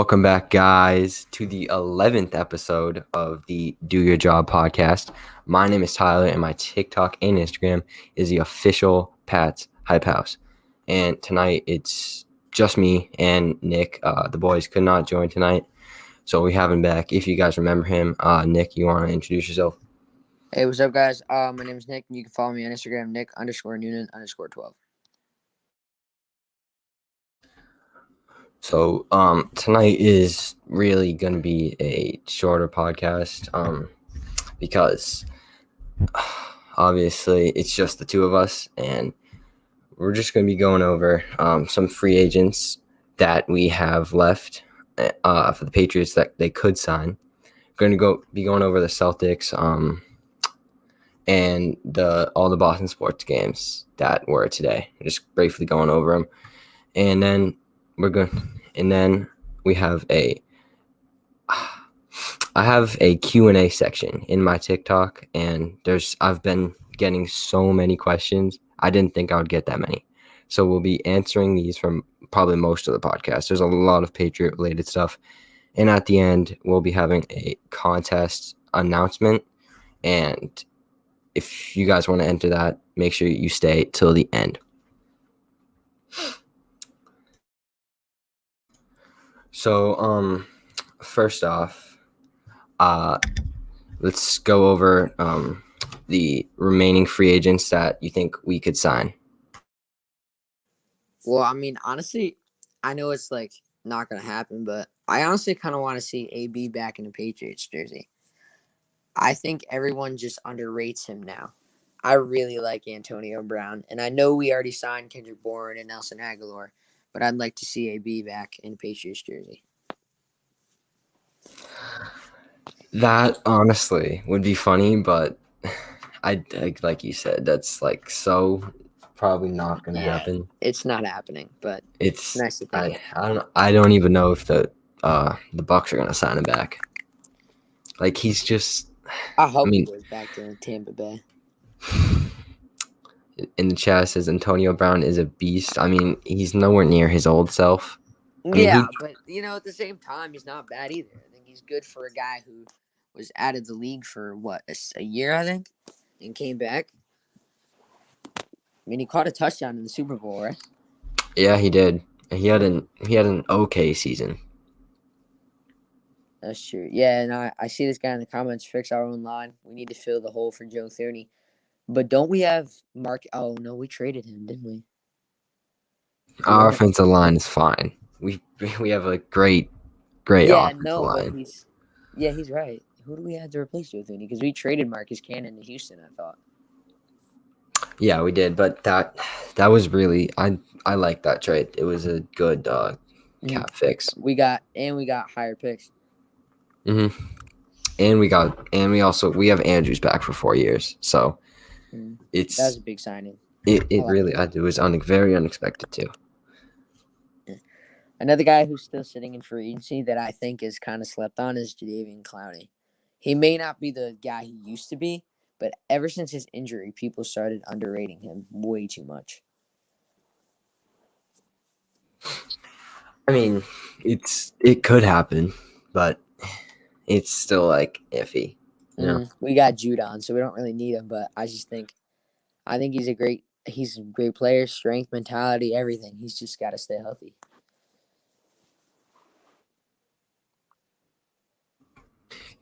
Welcome back, guys, to the 11th episode of the Do Your Job podcast. My name is Tyler, and my TikTok and Instagram is the official Pat's Hype House. And tonight, it's just me and Nick. The boys could not join tonight, so we have him back. If you guys remember him, Nick, you want to introduce yourself? Hey, what's up, guys? My name is Nick, and you can follow me on Instagram, Nick_Noonan_12. So tonight is really going to be a shorter podcast because obviously it's just the two of us, and we're just going to be going over some free agents that we have left for the Patriots that they could sign. We're going to be going over the Celtics and all the Boston sports games that were today. Just briefly going over them, and then we have I have a Q&A section in my TikTok, and I've been getting so many questions. I didn't think I would get that many. So we'll be answering these from probably most of the podcast. There's a lot of Patriot-related stuff. And at the end, we'll be having a contest announcement. And if you guys want to enter that, make sure you stay till the end. So, first off, let's go over the remaining free agents that you think we could sign. Well, I mean, honestly, I know it's not going to happen, but I honestly kind of want to see AB back in the Patriots jersey. I think everyone just underrates him now. I really like Antonio Brown, and I know we already signed Kendrick Bourne and Nelson Agholor, but I'd like to see AB back in the Patriots jersey. That honestly would be funny, but I like you said, that's so probably not going to happen. It's not happening, but it's nice to think. I don't even know if the Bucs are going to sign him back. He's just. I hope he goes back to Tampa Bay. In the chat says Antonio Brown is a beast. I mean, he's nowhere near his old self. But at the same time, he's not bad either. I think he's good for a guy who was out of the league for a year, I think, and came back. I mean, he caught a touchdown in the Super Bowl, right? Yeah, he did. He had an okay season. That's true. Yeah, and I see this guy in the comments, fix our own line. We need to fill the hole for Joe Thuney. But don't we have Mark? Oh, no, we traded him, didn't we? Our offensive line is fine. We have a great offensive line. But he's right. Who do we have to replace Joe Thuney? Because we traded Marcus Cannon to Houston, I thought. Yeah, we did, but that was really I like that trade. It was a good cap fix. We got higher picks. Mm-hmm. And we have Andrews back for 4 years, so that was a big signing. It was very unexpected too. Another guy who's still sitting in free agency that I think is kind of slept on is Jadeveon Clowney. He may not be the guy he used to be, but ever since his injury, people started underrating him way too much. I mean, it could happen, but it's still iffy. You know? We got Judon, so we don't really need him. But I think he's a great player, strength, mentality, everything. He's just got to stay healthy.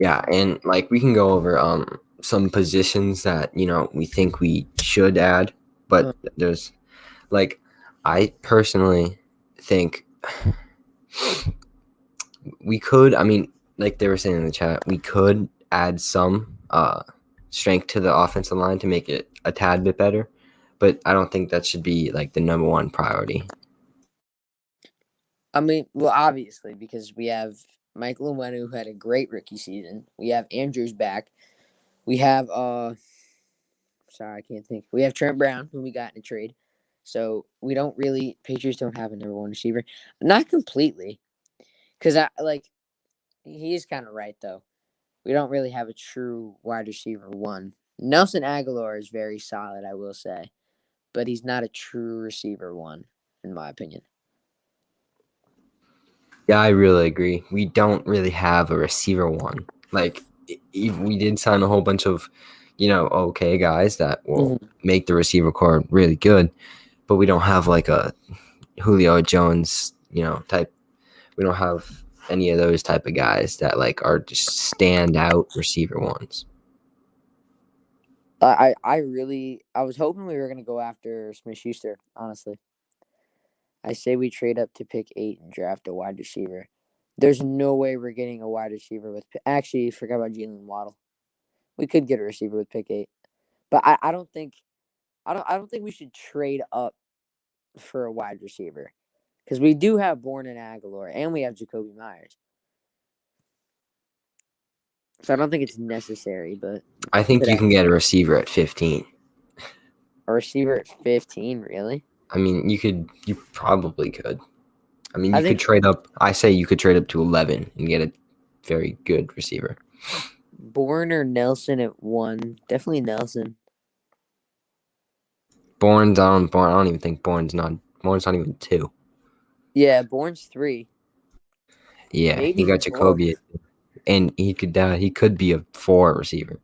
Yeah, and we can go over some positions that we think we should add, but there's I personally think we could. I mean, like they were saying in the chat, we could add some strength to the offensive line to make it a tad bit better, but I don't think that should be the number one priority. I mean, well, obviously, because we have Mike Onwenu, who had a great rookie season. We have Andrews back. We have I can't think. We have Trent Brown, who we got in a trade. So Patriots don't have a number one receiver. Not completely. Because he is kind of right, though. We don't really have a true wide receiver one. Nelson Agholor is very solid, I will say. But he's not a true receiver one, in my opinion. Yeah, I really agree. We don't really have a receiver one. Like, we did sign a whole bunch of, okay guys that will Mhm. make the receiver core really good, but we don't have like a Julio Jones, type. We don't have any of those type of guys that like are just standout receiver ones. I was hoping we were gonna go after Smith Schuster. Honestly, I say we trade up to pick 8 and draft a wide receiver. There's no way we're getting a wide receiver with. Actually, forgot about Jalen Waddle. We could get a receiver with pick 8, but I don't think I don't think we should trade up for a wide receiver because we do have Bourne and Aguilar and we have Jacoby Myers. So I don't think it's necessary, but I think could you have can get a receiver at 15. a receiver at 15. Really? I mean, you probably could. I mean, I you could think trade up. I say you could trade up to 11 and get a very good receiver. Bourne or Nelson at 1. Definitely Nelson. I don't even think Bourne's not even 2. Yeah, Bourne's 3. Yeah, Maybe he got even 4. Jacoby, and he could be a 4 receiver.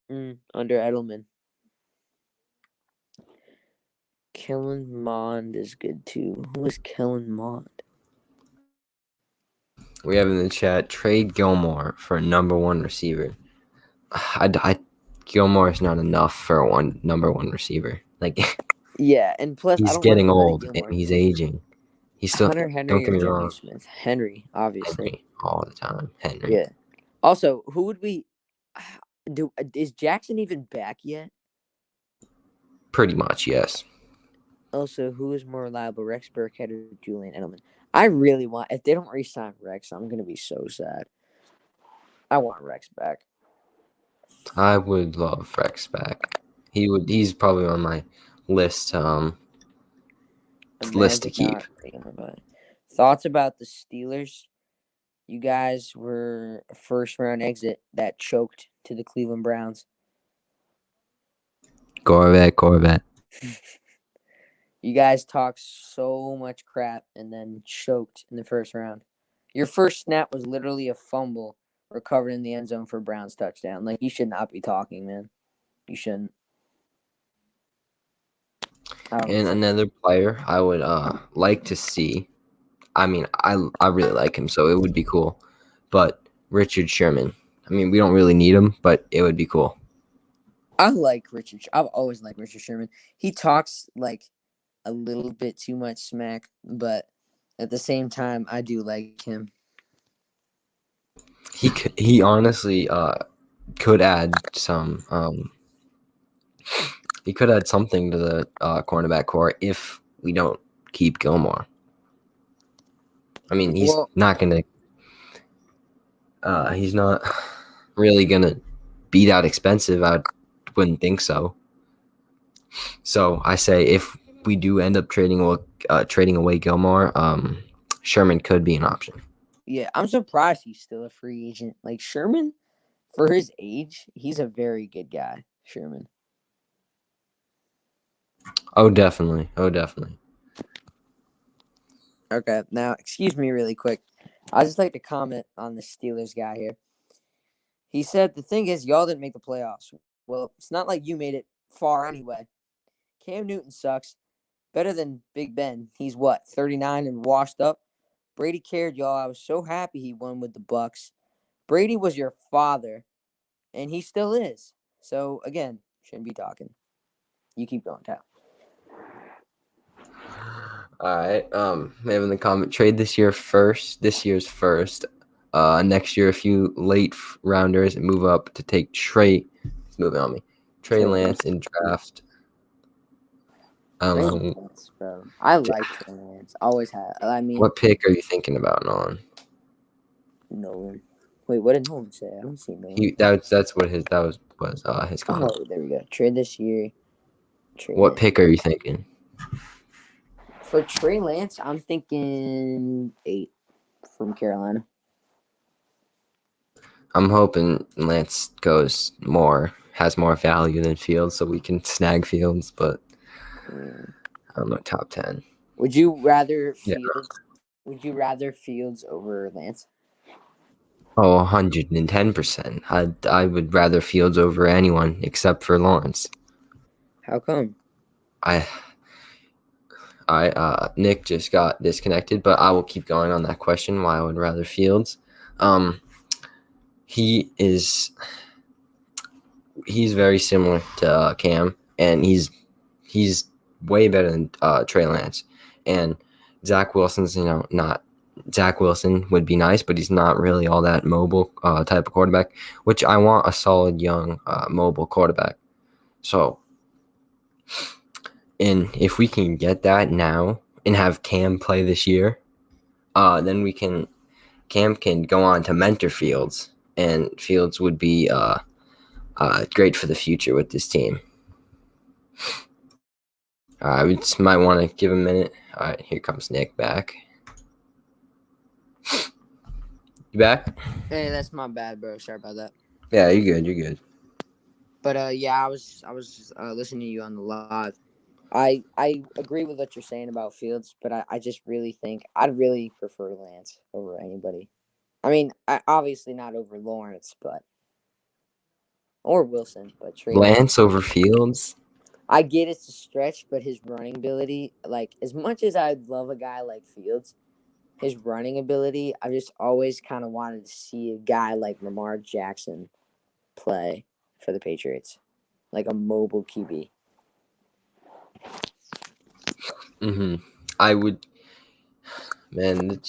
Under Edelman. Kellen Mond is good too. Who is Kellen Mond? We have in the chat trade Gilmore for a number 1 receiver. Gilmore is not enough for a number 1 receiver. Like, Yeah, and plus I he's don't want to getting get rid of old and Gilmore. he's aging. He's still. Hunter Don't Henry get or me Jonnu wrong, Smith? Henry, obviously. Henry all the time. Henry. Yeah. Also, who would we do? Is Jackson even back yet? Pretty much, yes. Also, who is more reliable, Rex Burkhead or Julian Edelman? I really want. If they don't re-sign Rex, I'm gonna be so sad. I want Rex back. I would love Rex back. He's probably on my list. List to Imagine keep. not. Thoughts about the Steelers? You guys were a first round exit that choked to the Cleveland Browns. Corvette. You guys talked so much crap and then choked in the first round. Your first snap was literally a fumble recovered in the end zone for Browns touchdown. Like, you should not be talking, man. You shouldn't. And another player I would like to see. I mean, I really like him, so it would be cool. But Richard Sherman. I mean, we don't really need him, but it would be cool. I like Richard. I've always liked Richard Sherman. He talks like a little bit too much smack, but at the same time, I do like him. He honestly could add some he could add something to the cornerback core if we don't keep Gilmore. I mean, he's not really gonna be that expensive. I wouldn't think so. So I say if we do end up trading away Gilmore, Sherman could be an option. Yeah, I'm surprised he's still a free agent. Like, Sherman, for his age, he's a very good guy. Sherman. Oh, definitely. Okay, now excuse me really quick. I just like to comment on the Steelers guy here. He said the thing is y'all didn't make the playoffs. Well, it's not like you made it far anyway. Cam Newton sucks. Better than Big Ben. He's what, 39 and washed up? Brady cared, y'all. I was so happy he won with the Bucks. Brady was your father, and he still is. So again, shouldn't be talking. You keep going, Tal. All right. We have in the comment trade this year's first. Next year a few late rounders and move up to take Trey. It's moving on me. Trey Lance in draft. Trey Lance, bro. I like Trey Lance. Always have. I mean, what pick are you thinking about, Nolan? Nolan. Wait, what did Nolan say? I don't see Nolan. That's what his comment. Oh, there we go. Trade this year. What pick are you thinking? For Trey Lance, I'm thinking 8 from Carolina. I'm hoping Lance has more value than Fields, so we can snag Fields, but I don't know, top 10. Would you rather Fields Would you rather Fields over Lance? Oh, 110%. I would rather Fields over anyone except for Lawrence. How come? I Nick just got disconnected, but I will keep going on that question why I would rather Fields. He's very similar to Cam, and he's way better than Trey Lance. And Zach Wilson's, not Zach Wilson would be nice, but he's not really all that mobile type of quarterback, which I want a solid young mobile quarterback. So, and if we can get that now and have Cam play this year, then Cam can go on to mentor Fields, and Fields would be great for the future with this team. We just might want to give a minute. All right, here comes Nick back. You back? Hey, that's my bad, bro. Sorry about that. Yeah, you're good. But yeah, I was listening to you on the live. I agree with what you're saying about Fields, but I just really think I'd really prefer Lance over anybody. I mean, obviously not over Lawrence, but or Wilson, but Trey Lance over Fields? I get it's a stretch, but his running ability, like as much as I love a guy like Fields, his running ability, I just always kind of wanted to see a guy like Lamar Jackson play for the Patriots, like a mobile QB. I would, man,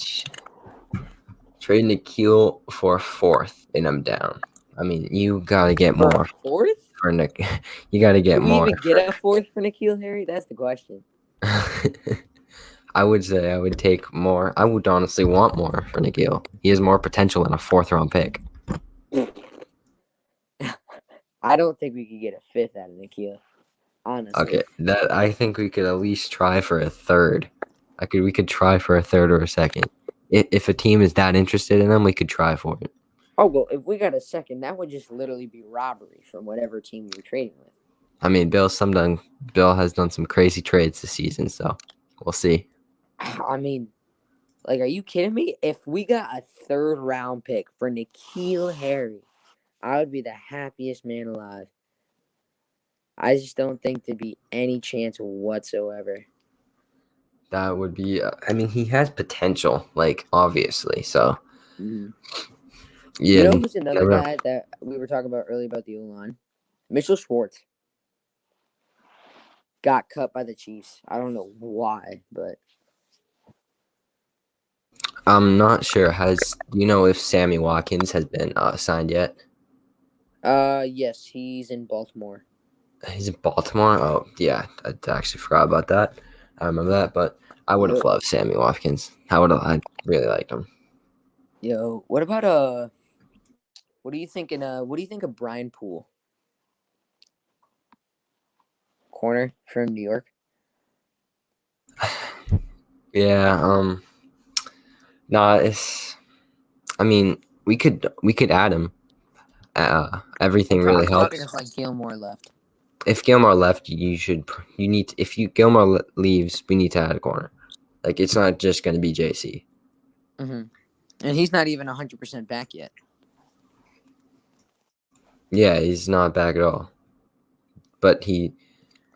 trade Nikhil for a fourth, and I'm down. I mean, you gotta get more Fourth? for Nick. You gotta get Can we more. even get a fourth for N'Keal Harry? That's the question. I would say I would take more. I would honestly want more for Nikhil. He has more potential than a fourth-round pick. I don't think we could get a fifth out of N'Keal. Honestly. Okay, that I think we could at least try for a third. We could try for a third or a second. If a team is that interested in him, we could try for it. Oh, well, if we got a second, that would just literally be robbery from whatever team you're trading with. I mean, Bill has done some crazy trades this season, so we'll see. I mean, like, are you kidding me? If we got a third round pick for N'Keal Harry, I would be the happiest man alive. I just don't think there'd be any chance whatsoever. That would be. I mean, he has potential, like obviously. So, Mm-hmm. yeah. You know who's another guy that we were talking about earlier about the O-line? Mitchell Schwartz got cut by the Chiefs. I don't know why, but I'm not sure. Do you know if Sammy Watkins has been signed yet? yes, he's in Baltimore. He's in Baltimore. Oh, yeah. I actually forgot about that. I remember that, but I would have loved Sammy Watkins. I really liked him. Yo, what about what do you think of Brian Poole? Corner from New York? Yeah, I mean, we could add him. Everything really helps. If like Gilmore left. If Gilmore left, if Gilmore leaves, we need to add a corner. Like, it's not just going to be JC. Mm-hmm. And he's not even 100% back yet. Yeah, he's not back at all. But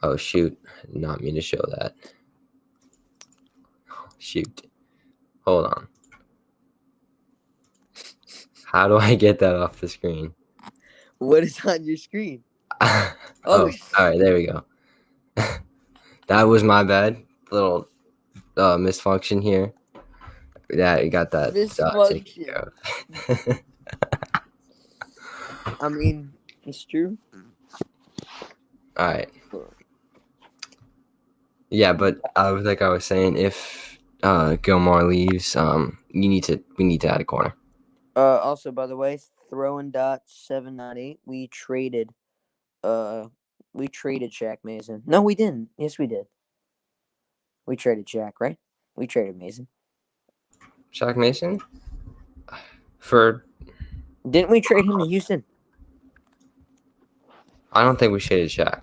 oh shoot, I did not mean to show that. Shoot. Hold on. How do I get that off the screen? What is on your screen? Oh, all right, there we go. That was my bad. Little misfunction here. Yeah, you got that. Misfunction. I mean, it's true. All right. Yeah, but like I was saying, if Gilmore leaves, we need to add a corner. Also, by the way, throwing.798, we traded Shaq Mason. No, we didn't. Yes, we did. We traded Shaq, right? We traded Mason. Shaq Mason? Didn't we trade him to Houston? I don't think we traded Shaq.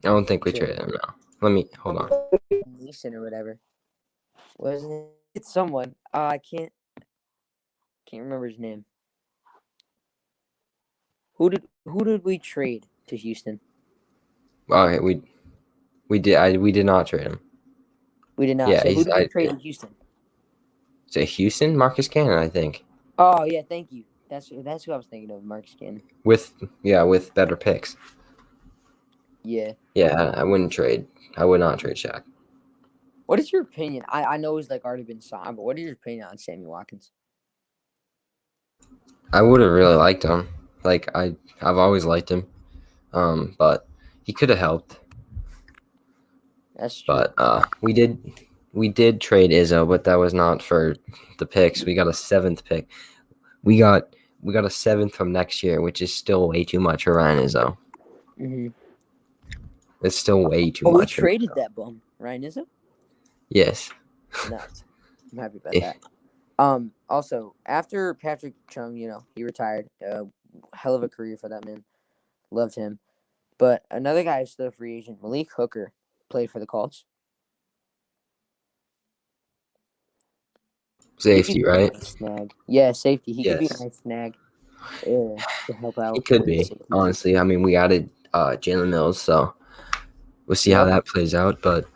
I don't think we traded him, no. Let me, hold on. Mason or whatever. Wasn't it? It's someone. I can't remember his name. Who did we trade to Houston? Okay, we did not trade him. We did not. Yeah, So who he's did we trade to Houston? is it Houston? Marcus Cannon, I think. Oh yeah, thank you. That's who I was thinking of, Marcus Cannon. With better picks. Yeah. Yeah, I wouldn't trade. I would not trade Shaq. What is your opinion? I know he's like already been signed, but what is your opinion on Sammy Watkins? I would have really liked him. Like I've always liked him. But he could have helped. That's true. But we did trade Izzo, but that was not for the picks. We got a 7th pick. We got a 7th from next year, which is still way too much for Ryan Izzo. Mm-hmm. It's still way too Oh, we much. traded that bum, Ryan Izzo? Yes. Nuts. I'm happy about that. Also, after Patrick Chung, he retired. Hell of a career for that man. Loved him. But another guy who's still a free agent, Malik Hooker, played for the Colts. Safety, right? Nice snag. Yeah, safety. He could be a Yes. nice snag. Yeah, to help out. He could with the be. safeties. Honestly, I mean, we added Jalen Mills, so we'll see how that plays out. But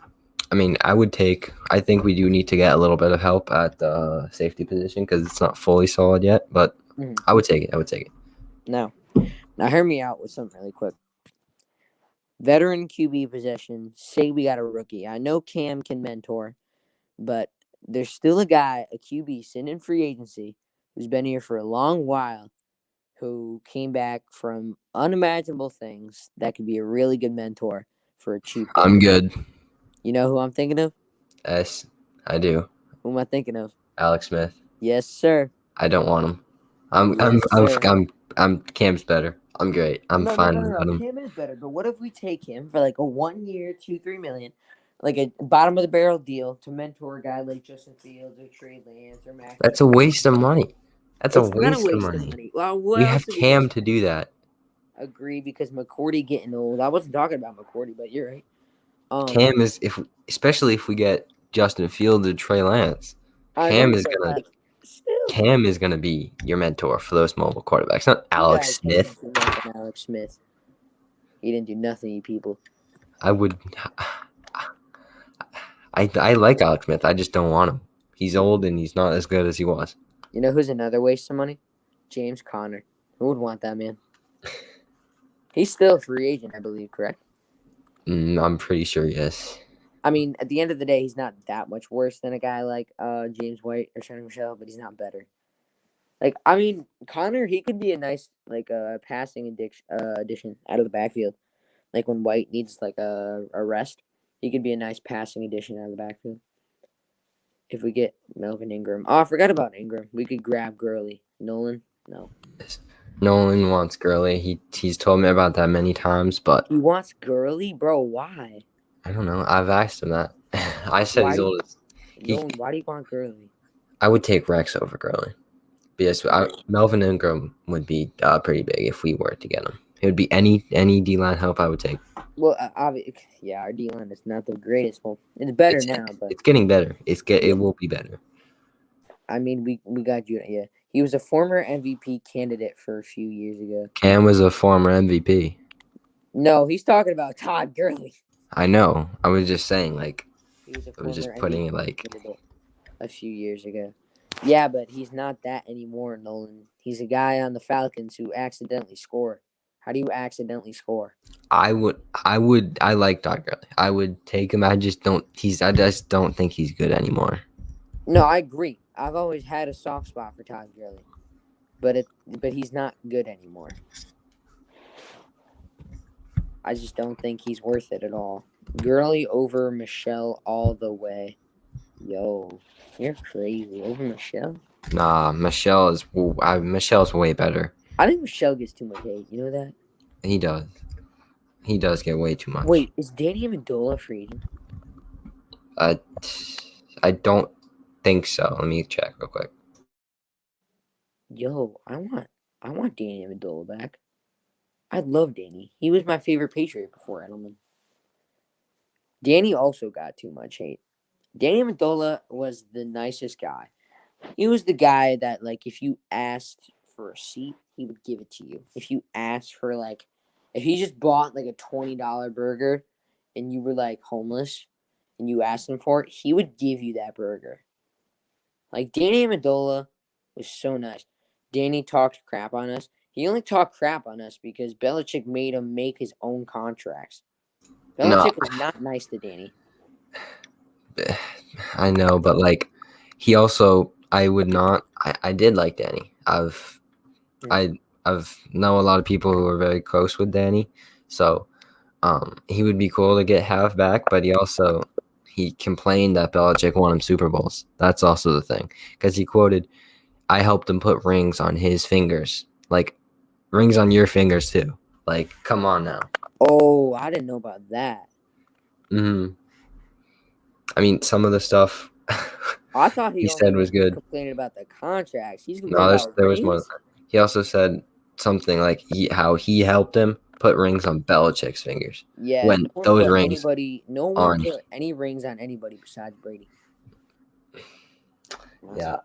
I mean, I think we do need to get a little bit of help at the safety position because it's not fully solid yet. But I would take it. Now hear me out with something really quick. Veteran QB possession. Say we got a rookie. I know Cam can mentor, but there's still a guy, a QB, sitting in free agency who's been here for a long while, who came back from unimaginable things that could be a really good mentor for a cheap. I'm good. You know who I'm thinking of? Yes, I do. Who am I thinking of? Alex Smith. Yes, sir. I don't want him. I'm Cam's better. I'm great. I'm fine without him. Cam is better, but what if we take him for like a 1 year, 2-3 million, like a bottom of the barrel deal to mentor a guy like Justin Fields or Trey Lance or Mac? That's a waste of money. That's It's a not waste of money. Well, We have Cam to do that. Agree, because McCourty getting old. I wasn't talking about McCourty, but you're right. Cam is especially if we get Justin Fields or Trey Lance. Cam is gonna be your mentor for those mobile quarterbacks, not Alex Smith. Alex Smith. He didn't do nothing, you people. I like Alex Smith. I just don't want him. He's old and he's not as good as he was. You know who's another waste of money? James Conner. Who would want that man? He's still a free agent, I believe, correct? I'm pretty sure, yes. I mean, at the end of the day, he's not that much worse than a guy like James White or Sonny Michel, but he's not better. Like, I mean, Connor, he could be a nice passing addition out of the backfield. Like when White needs like a rest, he could be a nice passing addition out of the backfield. If we get Melvin Ingram. Oh, I forgot about Ingram. We could grab Gurley. Nolan? No. Nolan wants Gurley. He's told me about that many times, but he wants Gurley? Bro, why? I don't know. I've asked him that. I said he's old. Nolan, why do you want Gurley? I would take Rex over Gurley. Because Melvin Ingram would be pretty big if we were to get him. It would be any D-line help I would take. Well, obviously, our D-line is not the greatest. Well, it's better now, but it's getting better. It will be better. I mean, we got you. Yeah, he was a former MVP candidate for a few years ago. Cam was a former MVP. No, he's talking about Todd Gurley. I know. I was just saying, like, I was just putting it like a few years ago. Yeah, but he's not that anymore, Nolan. He's a guy on the Falcons who accidentally scored. How do you accidentally score? I like Todd Gurley. I would take him. I just don't think he's good anymore. No, I agree. I've always had a soft spot for Todd Gurley. But he's not good anymore. I just don't think he's worth it at all. Gurley over Michelle all the way. Yo, you're crazy. Over Michelle? Nah, Michelle's way better. I think Michelle gets too much hate. You know that? He does. He does get way too much. Wait, is Danny Amendola free agent? I don't think so. Let me check real quick. Yo, I want Danny Amendola back. I love Danny. He was my favorite Patriot before Edelman. Danny also got too much hate. Danny Amendola was the nicest guy. He was the guy that, like, if you asked for a seat, he would give it to you. If you asked for, like, if he just bought, like, a $20 burger and you were, like, homeless and you asked him for it, he would give you that burger. Like, Danny Amendola was so nice. Danny talked crap on us. He only talked crap on us because Belichick made him make his own contracts. No, Belichick was not nice to Danny. I know, but like he also I would not I did like Danny. I've know a lot of people who are very close with Danny. So he would be cool to get half back, but he complained that Belichick won him Super Bowls. That's also the thing. Because he quoted, I helped him put rings on his fingers. Like rings on your fingers too. Like, come on now. Oh, I didn't know about that. I mean, some of the stuff I thought he said was good. Complaining about the contracts. He's complaining No, about there was more. He also said something like how he helped him put rings on Belichick's fingers. Yeah, when those rings no one put any rings on anybody besides Brady. Yeah.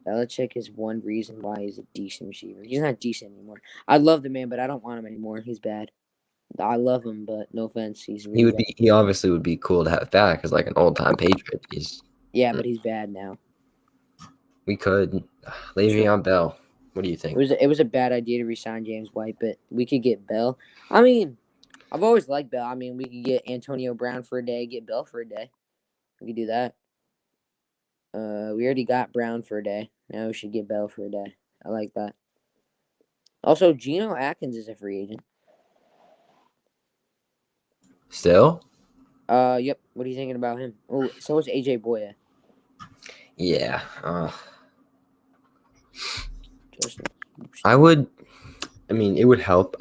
Belichick is one reason why he's a decent receiver. He's not decent anymore. I love the man, but I don't want him anymore. He's bad. I love him, but no offense, he's really bad. He obviously would be cool to have back as like an old time Patriot. But he's bad now. We could Le'Veon Bell. What do you think? It was a bad idea to resign James White, but we could get Bell. I mean, I've always liked Bell. I mean, we could get Antonio Brown for a day, get Bell for a day. We could do that. We already got Brown for a day. Now we should get Bell for a day. I like that. Also, Geno Atkins is a free agent. Still? Yep. What are you thinking about him? Oh, so is AJ Boya. Yeah. I mean, it would help.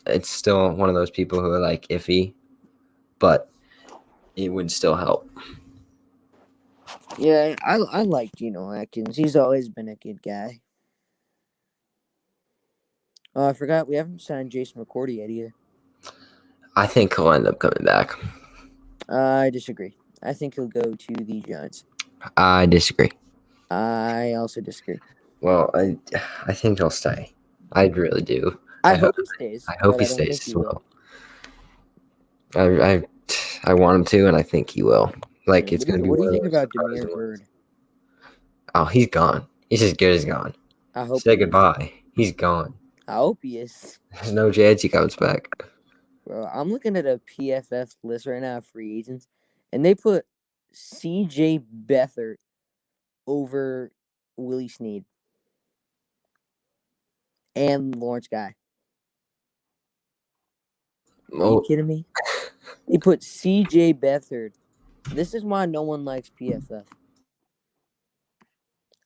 It's still one of those people who are like iffy, but it would still help. Yeah, I like Geno Atkins. He's always been a good guy. Oh, I forgot we haven't signed Jason McCourty yet either. I think he'll end up coming back. I disagree. I think he'll go to the Giants. I disagree. I also disagree. Well, I think he'll stay. I really do. I hope he stays. I hope he stays as well. I want him to, and I think he will. Like, it's going to be. What do you think about Damiere Byrd? Oh, he's gone. He's as good as gone. I hope. Say goodbye. He's gone. I hope he is. There's no chance he comes back. Bro, I'm looking at a PFF list right now of free agents, and they put C.J. Beathard over Willie Snead and Lawrence Guy. Are you kidding me? They put C.J. Beathard. This is why no one likes PFF.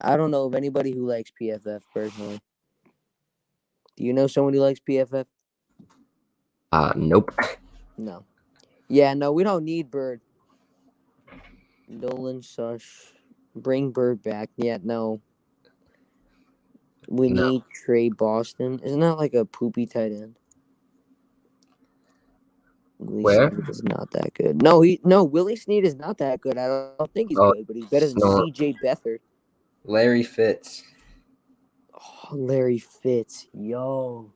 I don't know of anybody who likes PFF personally. Do you know someone who likes PFF? Nope. No. Yeah, no, we don't need Bird. Dolan, Sush. Bring Bird back. Yeah, no. We need Trey Boston. Isn't that like a poopy tight end? Where? Snead is not that good. No, Willie Snead is not that good. I don't think he's good, but he's better than C.J. Beathard. Larry Fitz. Oh, Larry Fitz. Yo.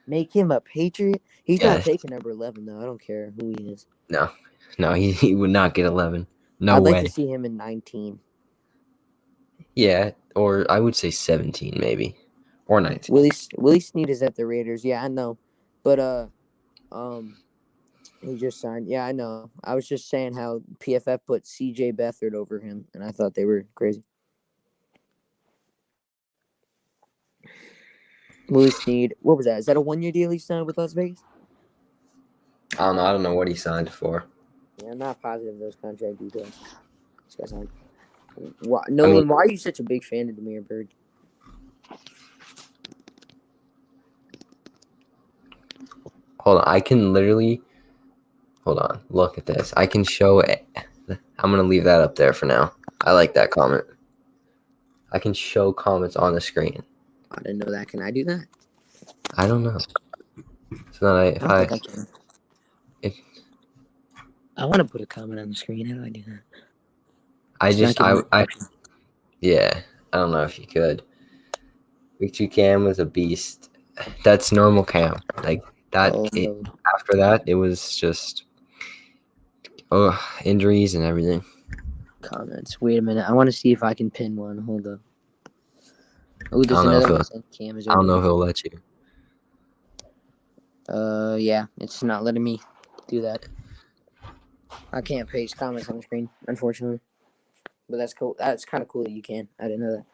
Make him a Patriot? He's not taking number 11, though. I don't care who he is. No, he would not get 11. No way. I'd like to see him in 19. Yeah, or I would say 17 maybe. Or 19. Willie Snead is at the Raiders. Yeah, I know. But, he just signed. Yeah, I know. I was just saying how PFF put C.J. Beathard over him, and I thought they were crazy. Willie Snead. What was that? Is that a one-year deal he signed with Las Vegas? I don't know. I don't know what he signed for. Yeah, I'm not positive of those contract details. This guy's on. Nolan, why are you such a big fan of Damiere Byrd? Hold on. I can literally... Hold on. Look at this. I can show it. I'm going to leave that up there for now. I like that comment. I can show comments on the screen. I didn't know that. Can I do that? I don't know. So then I want to put a comment on the screen. How do I do that? I It's not just, giving me- yeah, I don't know if you could. Week 2 Cam was a beast. That's normal Cam. Like that. Oh, no. After that, it was just injuries and everything. Comments. Wait a minute. I want to see if I can pin one. Hold up. Oh, I there's don't know if another he'll, one saying Cam is I don't know if over. he'll let you. Yeah, it's not letting me do that. I can't paste comments on the screen, unfortunately. But that's cool. That's kind of cool that you can. I didn't know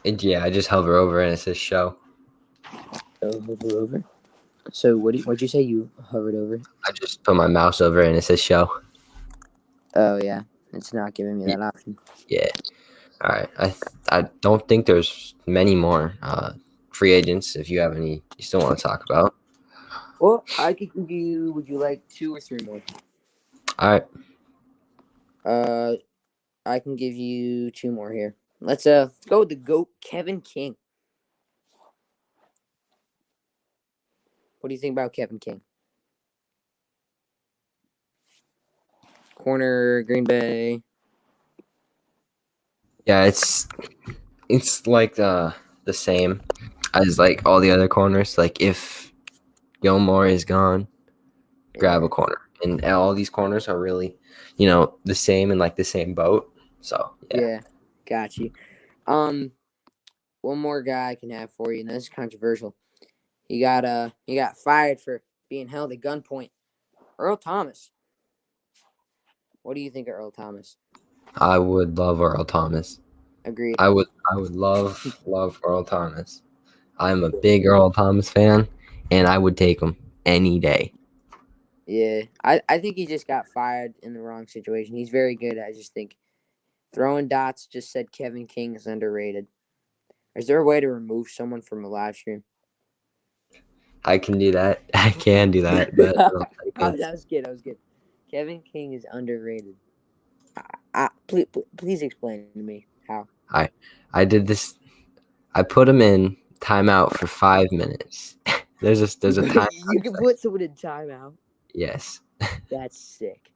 that. Yeah, I just hover over and it says show. Oh, hover over. So what'd you say you hovered over? I just put my mouse over it and it says show. Oh yeah, it's not giving me that option. Yeah. All right. I don't think there's many more free agents. If you have any, you still want to talk about. Well, I could give you. Would you like 2 or 3 more? All right. I can give you 2 more here. Let's go with the GOAT, Kevin King. What do you think about Kevin King? Corner, Green Bay. Yeah, it's like the same as like all the other corners. Like if Gilmore is gone, grab a corner, and all these corners are really, the same and like the same boat. So Yeah, got you. One more guy I can have for you, and this is controversial. He got fired for being held at gunpoint. Earl Thomas. What do you think of Earl Thomas? I would love Earl Thomas. Agreed. I would love Earl Thomas. I'm a big Earl Thomas fan, and I would take him any day. Yeah, I think he just got fired in the wrong situation. He's very good. I just think throwing dots just said Kevin King is underrated. Is there a way to remove someone from a live stream? I can do that. I can do that, but I don't think I it's- was good. Kevin King is underrated. Please explain to me how. I did this. I put him in timeout for 5 minutes. there's a time. You can put someone in timeout. Yes, That's sick.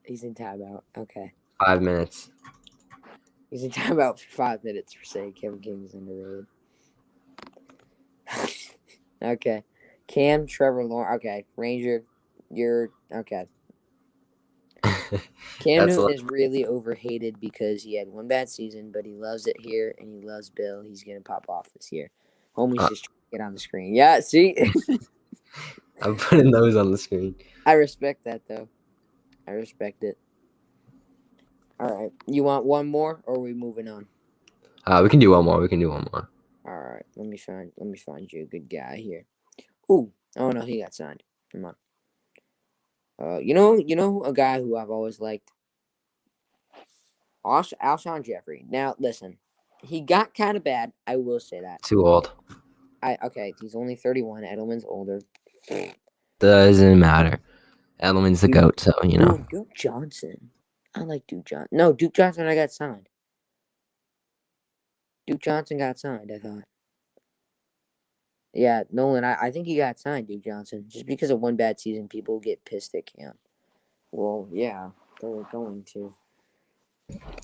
He's in timeout. Okay. 5 minutes. He's in timeout for 5 minutes for saying Kevin King is underrated. Okay. Cam, Trevor Lawrence. Okay. Ranger, you're okay. Cam That's Newton is really overhated because he had one bad season, but he loves it here and he loves Bill. He's gonna pop off this year. Homie's just trying to get on the screen. Yeah, see? I'm putting those on the screen. I respect that though. I respect it. All right. You want one more or are we moving on? We can do one more. All right. Let me find you a good guy here. Ooh. Oh no, he got signed. Come on. You know a guy who I've always liked? Alshon Jeffrey. Now listen, he got kind of bad. I will say that. Too old. Okay, he's only 31. Edelman's older. Doesn't matter. Edelman's the GOAT, so Ooh, Duke Johnson. I like Duke Johnson. No, Duke Johnson I got signed. Duke Johnson got signed, I thought. Yeah, Nolan, I think he got signed, Duke Johnson. Just because of one bad season, people get pissed at Cam. Well, yeah, they're going to.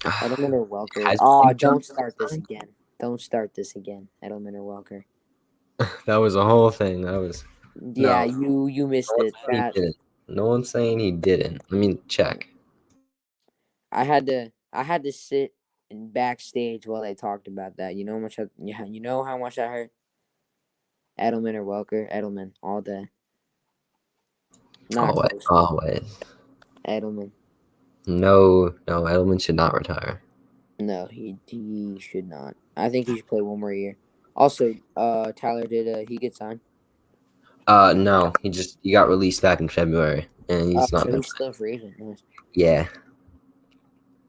Edelman or Welker. Has Oh, Duke don't Johnson start this signed? again. Don't start this again, Edelman or Welker. That was a whole thing. That was. Yeah, No. you missed No it. one's saying he didn't. No one's saying he didn't. Let me check. I had to sit in backstage while they talked about that. You know how much I hurt. Edelman or Welker, Edelman all day. Not close. Always. Edelman. No, Edelman should not retire. No, he should not. I think he should play one more year. Also, Tyler, did he get signed? No, he got released back in February, and he's not. So he's still a free agent. Nice. Yeah.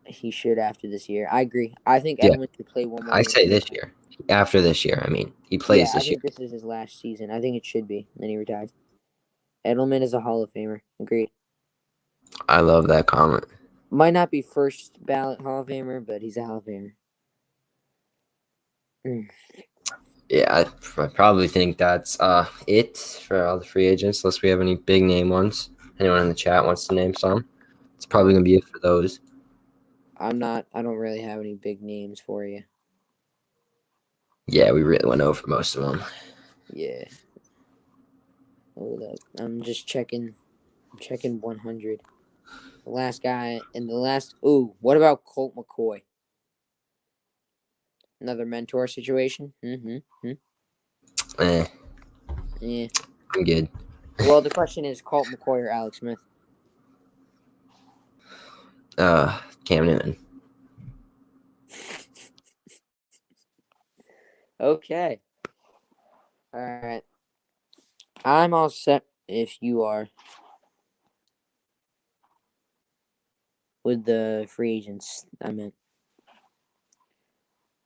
He should after this year. I agree. I think Yeah. Edelman should play one more I year. say this year. After this year, I mean, he plays I this year. think this is his last season. I think it should be. Then he retires. Edelman is a Hall of Famer. Agreed. I love that comment. Might not be first ballot Hall of Famer, but he's a Hall of Famer. Yeah, I probably think that's it for all the free agents, unless we have any big name ones. Anyone in the chat wants to name some? It's probably gonna be it for those. I don't really have any big names for you. Yeah, we really went over most of them. Yeah. Hold up. I'm just checking. I'm checking 100. The last guy and the last. Ooh, what about Colt McCoy? Another mentor situation. Eh, Yeah. I'm good. Well, the question is Colt McCoy or Alex Smith. Cam Newton. Okay. All right. I'm all set if you are with the free agents. I meant.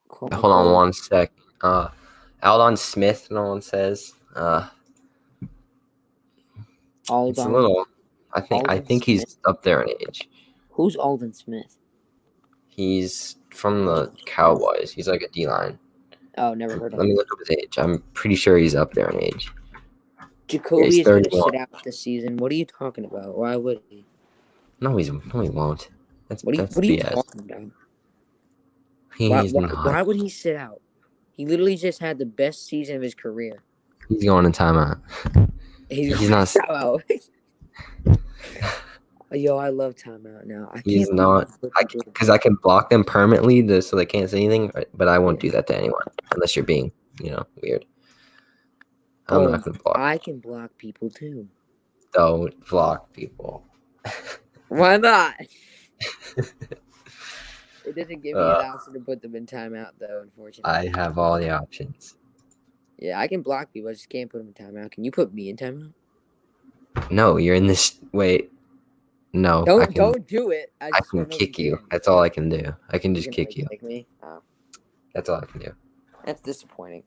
Colt Hold on McCoy. one sec. Aldon Smith, no one says. It's a Aldon. little. I Aldon think Smith. he's up there in age. Who's Aldon Smith? He's from the Cowboys. He's like a D-line. Oh, never heard of Let him. me look up his age. I'm pretty sure he's up there in age. Jacoby he's is going to 31. sit out this season. What are you talking about? Why would he? No, he won't. That's What are that's you BS. talking about? He's not. Why would he sit out? He literally just had the best season of his career. He's going in timeout. He's not- timeout. Yo, I love timeout now. He's not. Because I can block them permanently so they can't say anything, but I won't do that to anyone unless you're being, weird. I'm not going to block. I can block people too. Don't block people. Why not? It doesn't give me an option to put them in timeout, though, unfortunately. I have all the options. Yeah, I can block people. I just can't put them in timeout. Can you put me in timeout? No, you're in this. Wait. No. Don't do it. I can kick you. That's all I can do. I can just kick you. Kick me? Oh. That's all I can do. That's disappointing.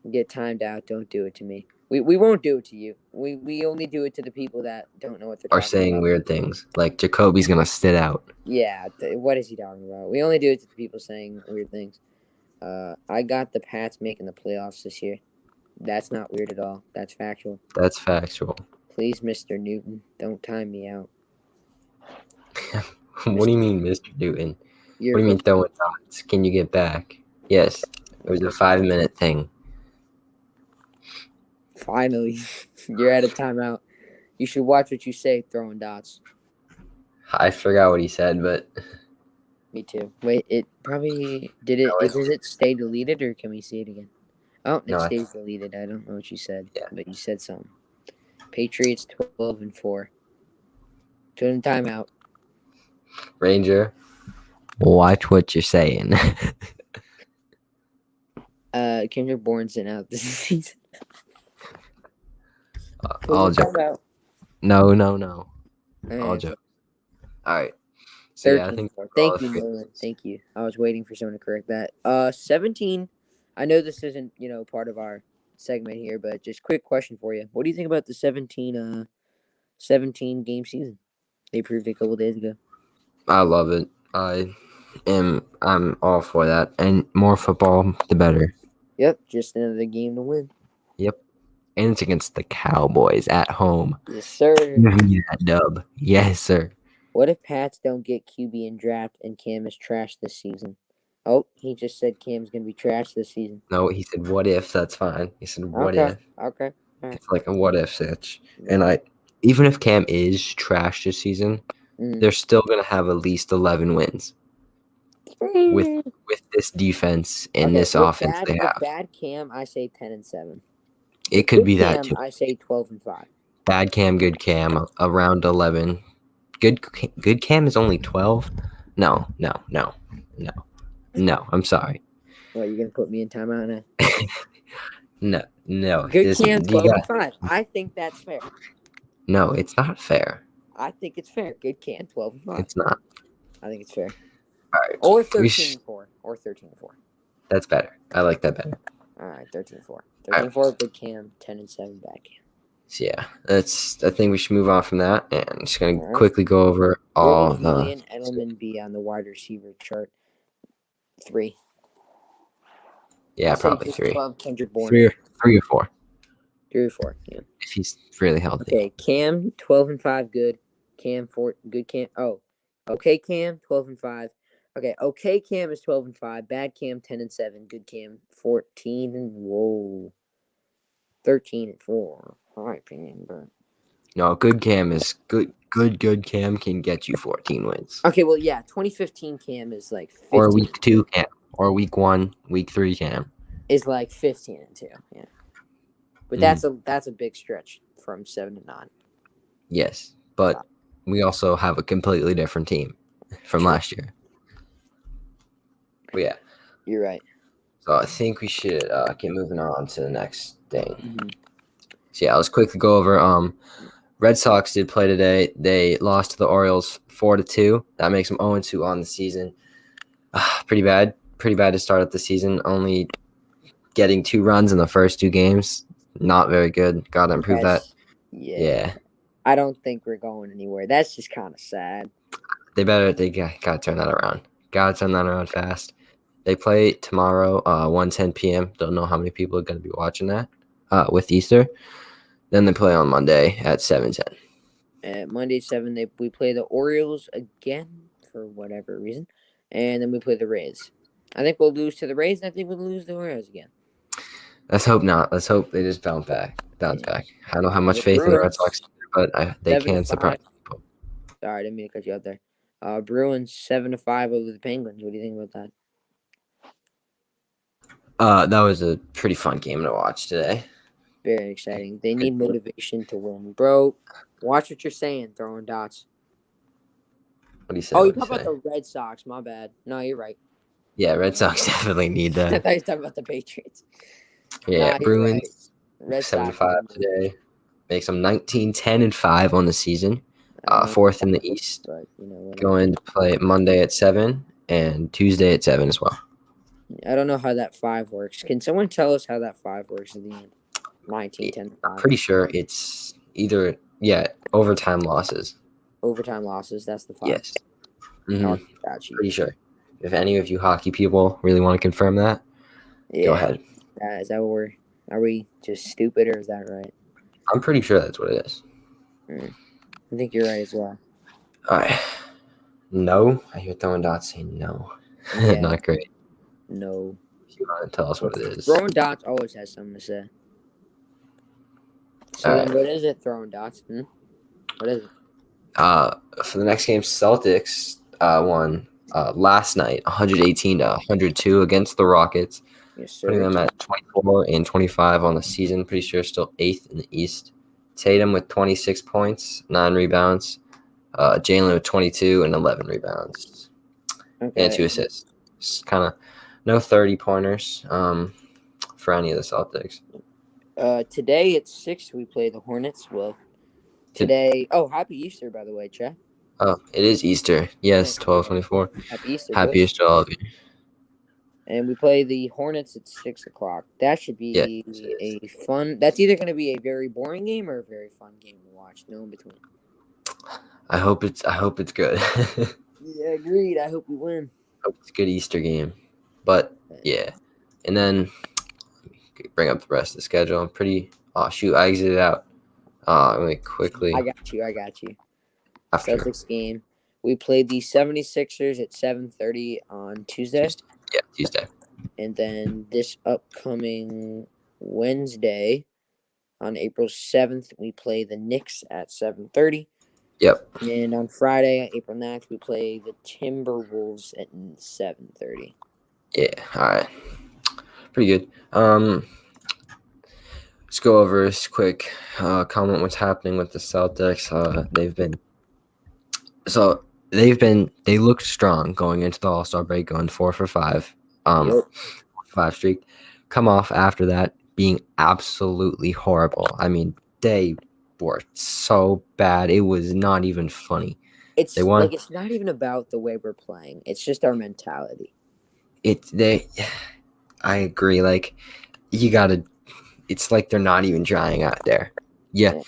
Get timed out. Don't do it to me. We won't do it to you. We only do it to the people that don't know what they're Are talking saying about. weird things. Like Jacoby's going to sit out. Yeah. What is he talking about? We only do it to the people saying weird things. I got the Pats making the playoffs this year. That's not weird at all. That's factual. That's factual. Please, Mr. Newton, don't time me out. What do you mean, Mr. Newton? What do You're you mean throwing dots? Can you get back? Yes. It was a 5-minute thing. Finally, you're at a timeout. You should watch what you say throwing dots. I forgot what he said, but Me too. Wait, it probably did it. Does it stay deleted or can we see it again? Oh, it stays deleted. I don't know what you said, but you said something. Patriots 12-4. To the timeout. Ranger, watch what you're saying. Kendrick Bourne's in out this season. All joke. No. All joke. All right. So yeah, I think. Thank you, Nolan. Thank you. I was waiting for someone to correct that. 17. I know this isn't part of our segment here, but just quick question for you. What do you think about the 17 game season they proved a couple days ago? I love it. I'm all for that, and more football, the better. Yep, just another game to win. Yep, and it's against the Cowboys at home. Yes, sir. Give me that dub. Yes, sir. What if Pats don't get QB in draft and Cam is trash this season? Oh, he just said Cam's gonna be trash this season. No, he said what if. That's fine. He said what if. if. Okay. All right. It's like a what if sitch. And even if Cam is trash this season, they're still gonna have at least 11 wins with this defense and this offense they have. Bad Cam, I say 10-7. It could be that too. I say 12-5. Bad Cam, good Cam, around 11. Good Cam is only 12. No. I'm sorry. What, you gonna put me in timeout now? No. Good Cam 12-5. I think that's fair. No, it's not fair. I think it's fair. Good Cam 12-5. It's not. I think it's fair. All right. Or 13-4. Or 13-4. That's better. I like that better. All right, 13-4. 13-4 good Cam, 10-7 bad Cam. So yeah, I think we should move on from that, and I'm just gonna quickly go over all the. Julian Edelman be on the wide receiver chart? 3. Yeah, probably 3. Kendrick Bourne. 3 or 4. 3 or 4. Yeah. if he's really healthy. Okay, Cam 12-5, good. Cam 4, good. Cam. Oh, okay. Cam 12-5. Okay. Cam is 12-5. Bad Cam 10-7. Good Cam 13-4. In my opinion, but No, good Cam is good. Good Cam can get you 14 wins. okay. Well, yeah. 2015 Cam is like 15. Or week 2 Cam. Or week 1, week 3 Cam. Is like 15-2. Yeah, but that's a big stretch from 7-9. Yes, but we also have a completely different team from last year. But yeah, You're right. so I think we should get moving on to the next thing. Mm-hmm. So yeah, let's quickly go over. Red Sox did play today. They lost to the Orioles 4-2. That makes them 0-2 on the season. Pretty bad. Pretty bad to start up the season. Only getting 2 runs in the first 2 games. Not very good. Got to improve that. Yeah. I don't think we're going anywhere. That's just kind of sad. They got to turn that around. Got to turn that around fast. They play tomorrow, 1:10 p.m. Don't know how many people are going to be watching that with Easter. Then they play on Monday at 7:10. Monday 7, we play the Orioles again for whatever reason, and then we play the Rays. I think we'll lose to the Rays, and I think we'll lose to the Orioles again. Let's hope not. Let's hope they just bounce back. I don't have much faith in the Red Sox, but they can surprise people. Sorry, I didn't mean to cut you out there. Bruins 7-5 over the Penguins. What do you think about that? That was a pretty fun game to watch today. Very exciting. They need motivation to win. Bro, watch what you're saying, throwing dots. What do you say? Oh, you talk about the Red Sox. My bad. No, you're right. Yeah, Red Sox definitely need that. I thought you were talking about the Patriots. Yeah, Bruins right. 7-5 today. Makes them 19-10-5 on the season. 4th in the East. But, going to play Monday at 7 and Tuesday at 7 as well. I don't know how that 5 works. Can someone tell us how that 5 works at the end? 19-10-5. I'm pretty sure it's either overtime losses. Overtime losses. That's the 5. Yes. Mm-hmm. Oh, got you. Pretty sure. If any of you hockey people really want to confirm that, go ahead. Is that what are we just stupid, or is that right? I'm pretty sure that's what it is. I think you're right as well. All right. No. I hear throwing dots saying no. Yeah. Not great. No. If you want to tell us what it is. Throwing dots always has something to say. So then what is it, throwing dots? What is it? For the next game, Celtics won last night 118-102 against the Rockets. Yes, sir. Putting them at 24-25 on the season. Pretty sure still 8th in the East. Tatum with 26 points, 9 rebounds. Jalen with 22 and 11 rebounds. Okay. And 2 assists. Just kind of no 30-pointers for any of the Celtics. Today at 6 we play the Hornets. Well, today. Oh, happy Easter, by the way, Chad. Oh, it is Easter. Yes, 12/24. Happy Easter. Happy Easter to all of you. And we play the Hornets at 6 o'clock. That should be a fun. That's either going to be a very boring game or a very fun game to watch. No in between. I hope it's good. Yeah, agreed. I hope we win. Hope it's a good Easter game. But yeah, and then bring up the rest of the schedule. I'm pretty. Oh shoot, I exited out. Let me quickly. I got you. Celtics game. We played the 76ers at 7:30 on Tuesday. Yeah, Tuesday. And then this upcoming Wednesday, on April 7th, we play the Knicks at 7:30. Yep. And on Friday, April 9th, we play the Timberwolves at 7:30. Yeah, all right. Pretty good. Let's go over this quick comment what's happening with the Celtics. They looked strong going into the All-Star break, going 4 for 5. 5 streak. Come off after that being absolutely horrible. I mean, they were so bad. It was not even funny. It's not even about the way we're playing. It's just our mentality. I agree. Like, it's like they're not even trying out there. Yeah.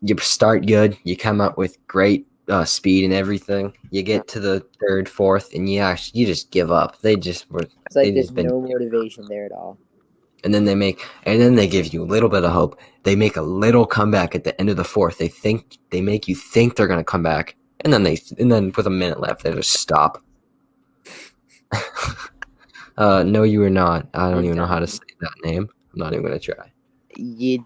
You start good. You come up with great speed and everything. You get to the 3rd, 4th, and you just give up. They just were. It's like there's no motivation there at all. And then they give you a little bit of hope. They make a little comeback at the end of the fourth. They make you think they're gonna come back, and then with a minute left, they just stop. No, you are not. I don't I'm even know how to done. say that name. I'm not even gonna try. You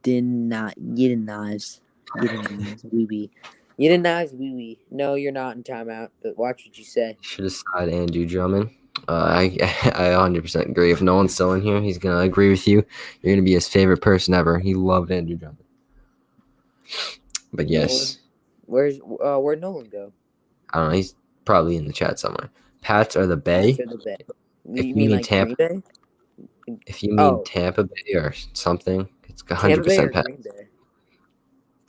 did not. You did knives. You did knives. Wee wee. You did knives. Wee wee. No, you're not in timeout. But watch what you say. You should have said Andrew Drummond. I 100% agree. If no one's still in here, he's gonna agree with you. You're gonna be his favorite person ever. He loved Andrew Drummond. But yes, Where'd Nolan go? I don't know. He's probably in the chat somewhere. Pats are the Bay. To the Bay. If You mean like Tampa, Green Bay? if you mean Oh. Tampa Bay or something, it's Tampa Bay or 100% Pats. Green Bay?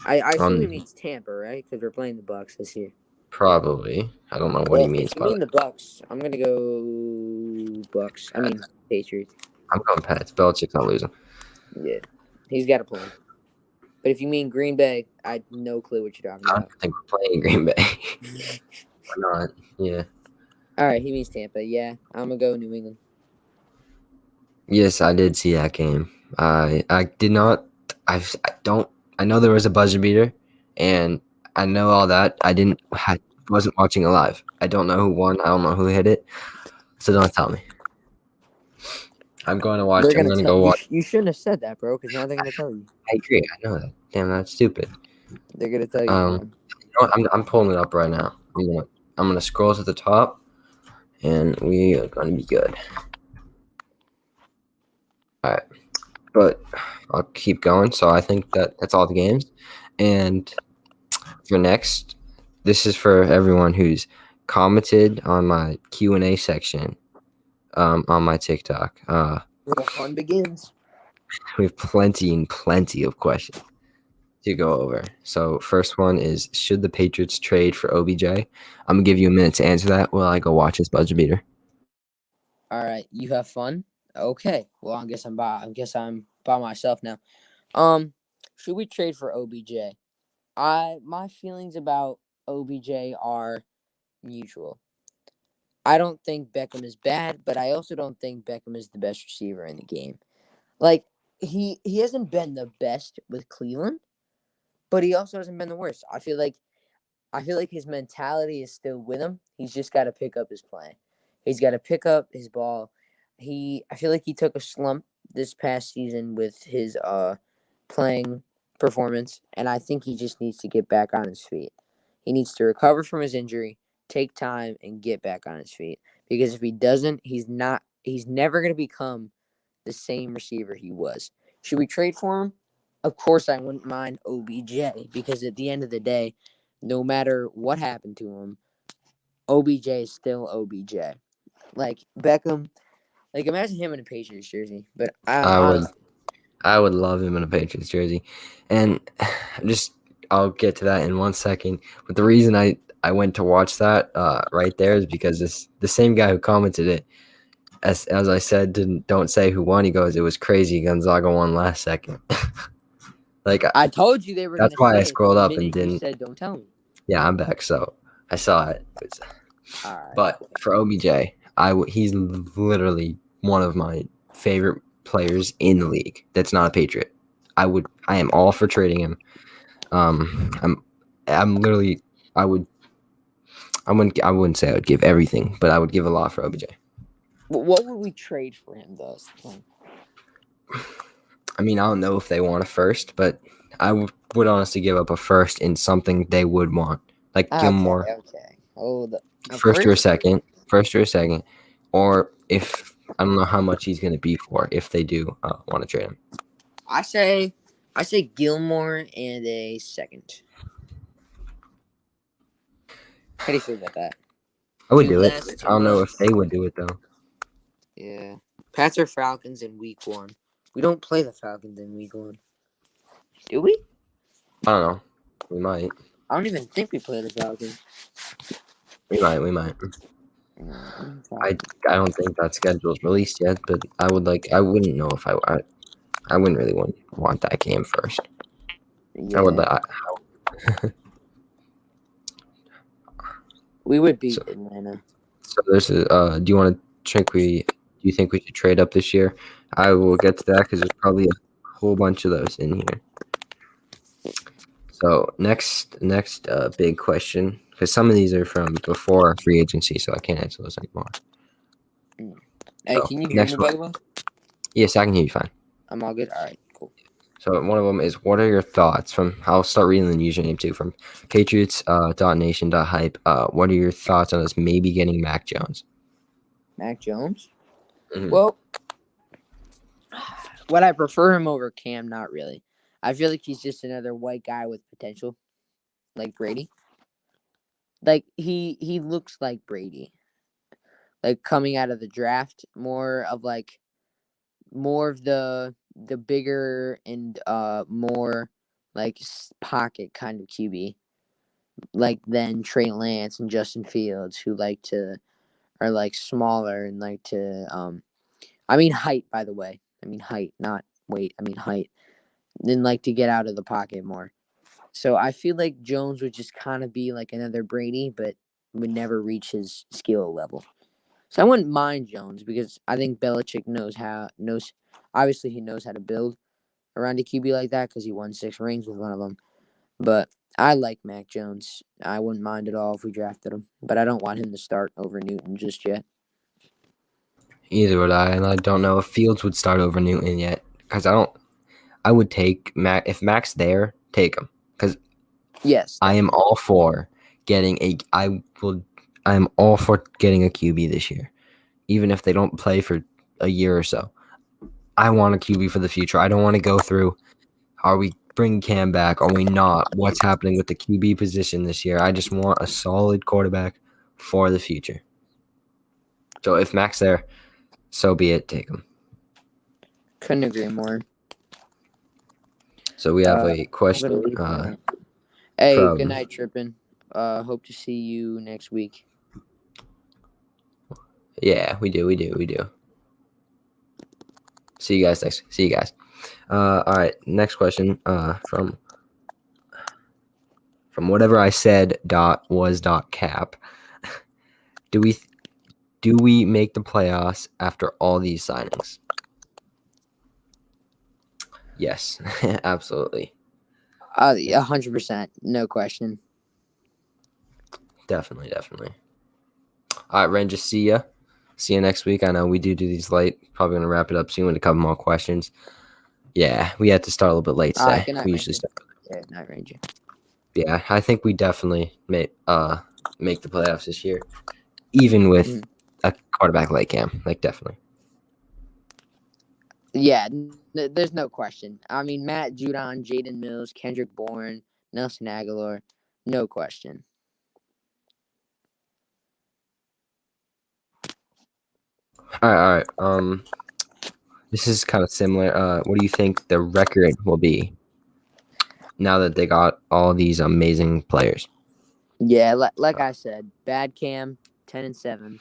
I assume he means Tampa, right? Because we're playing the Bucks this year. Probably. I don't know what he means If you by mean that. the Bucks, I'm gonna go Bucks. I mean Patriots. I'm going Pats. Belichick's not losing. Yeah, he's got a plan. But if you mean Green Bay, I have no clue what you're talking I about. don't think we're playing Green Bay. Why not? Yeah. All right, he means Tampa. Yeah, I'm gonna go New England. Yes, I did see that game. I did not. I don't. I know there was a buzzer beater, and I know all that. I wasn't watching it live. I don't know who won. I don't know who hit it. So don't tell me. I'm going to watch. I'm going to go watch. You shouldn't have said that, bro. Because now they're gonna tell you. I agree. I know that. Damn, that's stupid. They're gonna tell you. You know what? I'm pulling it up right now. I'm gonna scroll to the top, and we are gonna be good. All right, but I'll keep going. So I think that's all the games, and for next, this is for everyone who's commented on my Q&A section, on my TikTok. The fun begins. We have plenty of questions to go over. So first one is, should the Patriots trade for OBJ? I'm gonna give you a minute to answer that while I go watch his buzzer beater. All right, you have fun. Okay. Well, I guess I'm by myself now. Should we trade for OBJ? My feelings about OBJ are mutual. I don't think Beckham is bad, but I also don't think Beckham is the best receiver in the game. Like he hasn't been the best with Cleveland, but he also hasn't been the worst. I feel like his mentality is still with him. He's just got to pick up his play. He's got to pick up his ball. I feel like he took a slump this past season with his playing performance, and I think he just needs to get back on his feet. He needs to recover from his injury, take time, and get back on his feet. Because if he doesn't, he's never going to become the same receiver he was. Should we trade for him? Of course, I wouldn't mind OBJ, because at the end of the day, no matter what happened to him, OBJ is still OBJ. Like Beckham, like imagine him in a Patriots jersey. But I would love him in a Patriots jersey, and I'll get to that in 1 second. But the reason I went to watch that right there is because the same guy who commented it, as I said, don't say who won. He goes, it was crazy. Gonzaga won last second. Like I told you they were. That's why I scrolled up and didn't. You said, "Don't tell me." Yeah, I'm back, so I saw it. All right. But for OBJ, he's literally one of my favorite players in the league. That's not a Patriot. I am all for trading him. I'm literally. I wouldn't say I would give everything, but I would give a lot for OBJ. What would we trade for him, though? I mean, I don't know if they want a first, but I would honestly give up a first in something they would want, like Gilmore. Okay. Oh, first or a second, or if I don't know how much he's going to be for if they do want to trade him. I say Gilmore and a second. How do you feel about that? I would do it. I don't know if they would do it though. Yeah, Pats or Falcons in week 1. We don't play the Falcons in week 1. Do we? I don't know. We might. I don't even think we play the Falcons. We might. I don't think that schedule's released yet, but I wouldn't know if I wouldn't really want that game first. Yeah. I would we would beat Atlanta. So there's do you want to you think we should trade up this year? I will get to that because there's probably a whole bunch of those in here. So next big question, because some of these are from before free agency, so I can't answer those anymore. Hey, So can you hear next me, by one. the way? Yes, I can hear you fine. I'm all good? All right, cool. So one of them is, what are your thoughts from? I'll start reading the username too from Patriots .nation .hype. What are your thoughts on us maybe getting Mac Jones? Mac Jones? Mhm. Well, would I prefer him over Cam? Not really. I feel like he's just another white guy with potential, like Brady. Like he looks like Brady. Like coming out of the draft, more of the bigger and more like pocket kind of QB, like than Trey Lance and Justin Fields, who are like smaller and like to I mean height, by the way. I mean height, not weight. I mean height. Then like to get out of the pocket more. So I feel like Jones would just kind of be like another Brady, but would never reach his skill level. So I wouldn't mind Jones because I think Belichick knows obviously he knows how to build around a QB like that because he won 6 rings with one of them. But I like Mac Jones. I wouldn't mind at all if we drafted him, but I don't want him to start over Newton just yet. Either would I, and I don't know if Fields would start over Newton yet because I would take Mac if Mac's there, take him because Yes, I am all for getting a. I am all for getting a QB this year, even if they don't play for a year or so. I want a QB for the future. I don't want to go through. Are we bringing Cam back? Are we not? What's happening with the QB position this year? I just want a solid quarterback for the future. So if Mac's there, so be it. Take him. couldn't agree more. So we have a I'm gonna question leave now. Hey, good from. night, Trippin. Hope to see you next week. Yeah, we do. See you guys next. See you guys. All right. Next question. From whatever I said. Was cap. Do we make the playoffs after all these signings? Yes, absolutely. 100%, no question. Definitely. All right, Ren, just see ya. See you next week. I know we do these late. Probably gonna wrap it up soon with a couple more questions. Yeah, we had to start a little bit late All right, today. good night, We usually Ranger. start. Yeah, night, Ranger. Yeah, I think we definitely make the playoffs this year, even with a quarterback like Cam. Like definitely. Yeah, there's no question. I mean, Matt Judon, Jaden Mills, Kendrick Bourne, Nelson Aguilar, no question. All right. This is kind of similar. What do you think the record will be now that they got all these amazing players? Yeah, like I said, bad Cam, 10-7.